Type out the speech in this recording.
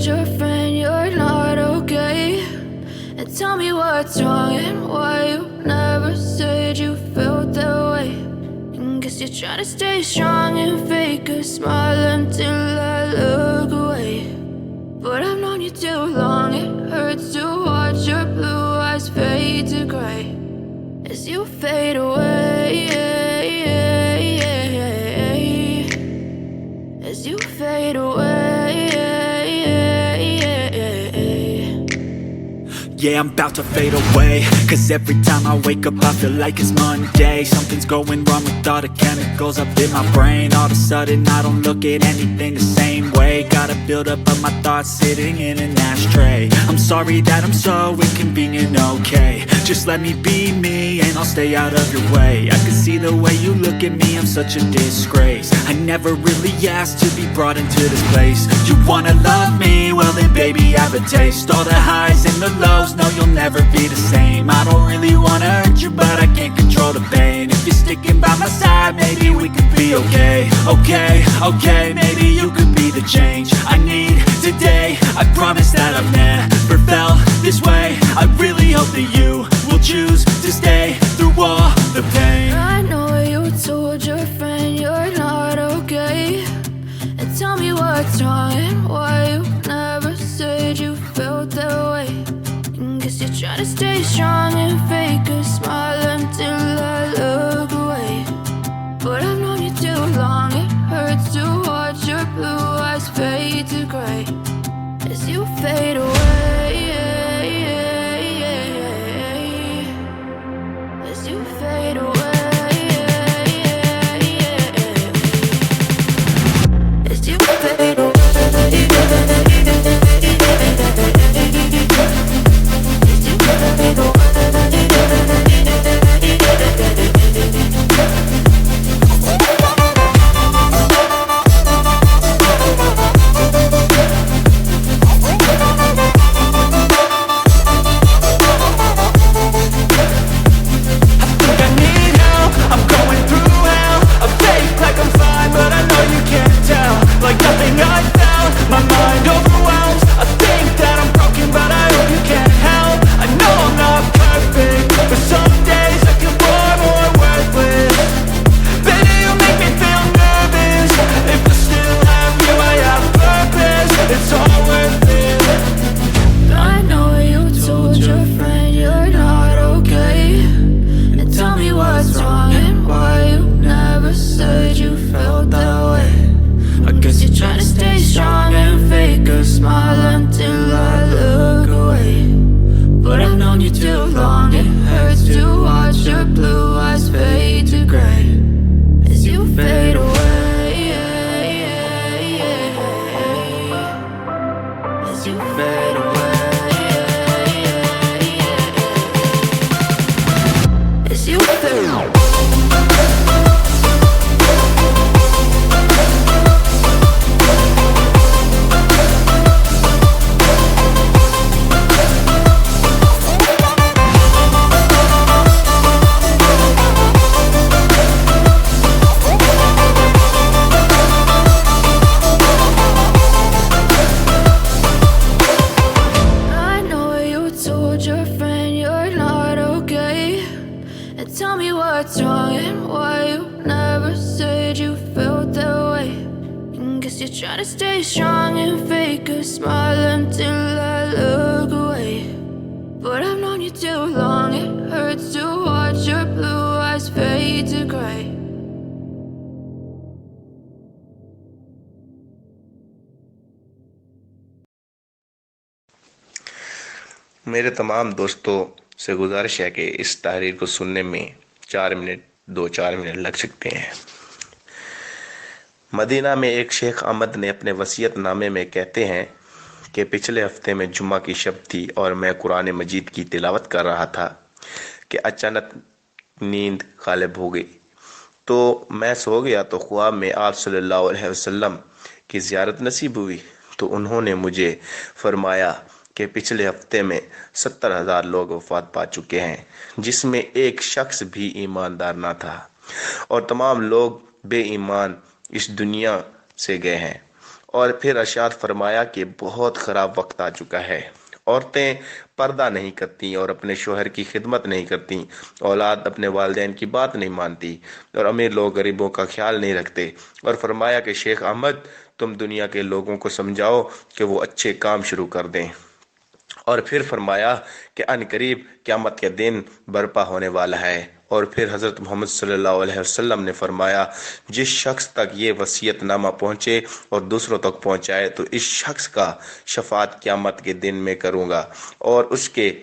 told your friend you're not okay? And tell me what's wrong and why you never said you felt that way. And guess you're trying to stay strong and fake a smile until I look away. But I've known you too long, it hurts to watch your blue eyes fade to gray as you fade away, as you fade away. Yeah, I'm about to fade away, cause every time I wake up I feel like it's Monday. Something's going wrong with all the chemicals up in my brain. All of a sudden I don't look at anything the same way. Got a build up of my thoughts sitting in an ashtray. I'm sorry that I'm so inconvenient, okay? Just let me be me and I'll stay out of your way. I can see the way you look at me, I'm such a disgrace. I never really asked to be brought into this place. You wanna love me? Well then baby have a taste. All the highs and the lows, no you'll never be the same. I don't really wanna hurt you but I can't control the pain. If you're sticking by my side maybe we could be okay. Okay, maybe you could be the change I need today. I promise that I've never felt this way. I really hope that you will choose to stay through all the pain. I know you told your friend you're not okay. And tell me what's wrong and why you never said you felt that way. And guess you're trying to stay strong and fake a smile until I look away. But I've known you too long, it hurts to watch your blue eyes fade to gray as you fade away, as you fade away, as you fade away. मेरे तमाम दोस्तों से गुजारिश है कि इस तहरीर को सुनने में 4 मिनट 2-4 मिनट लग सकते हैं। मदीना में एक शेख अहमद ने अपने वसीयतनामे में कहते हैं कि पिछले हफ्ते में जुम्मा की शब थी और मैं कुरान मजीद की तिलावत कर रहा था कि अचानक नींद गालिब हो गई तो मैं सो गया तो ख्वाब में आप सल्लल्लाहु अलैहि वसल्लम की ज़ियारत नसीब हुई तो उन्होंने मुझे फरमाया कि पिछले हफ्ते में 70,000 लोग वफात पा चुके हैं जिसमें एक शख्स भी ईमानदार ना था और तमाम लोग बेईमान इस दुनिया से गए हैं اور پھر ارشاد فرمایا کہ بہت خراب وقت آ چکا ہے، عورتیں پردہ نہیں کرتی اور اپنے شوہر کی خدمت نہیں کرتی، اولاد اپنے والدین کی بات نہیں مانتی، اور امیر لوگ غریبوں کا خیال نہیں رکھتے۔ اور فرمایا کہ شیخ احمد، تم دنیا کے لوگوں کو سمجھاؤ کہ وہ اچھے کام شروع کر دیں۔ اور پھر فرمایا کہ ان قریب قیامت کے دن برپا ہونے والا ہے۔ اور پھر حضرت محمد صلی اللہ علیہ وسلم نے فرمایا، جس شخص تک یہ وصیت نامہ پہنچے اور دوسروں تک پہنچائے تو اس شخص کا شفاعت قیامت کے دن میں کروں گا، اور اس کے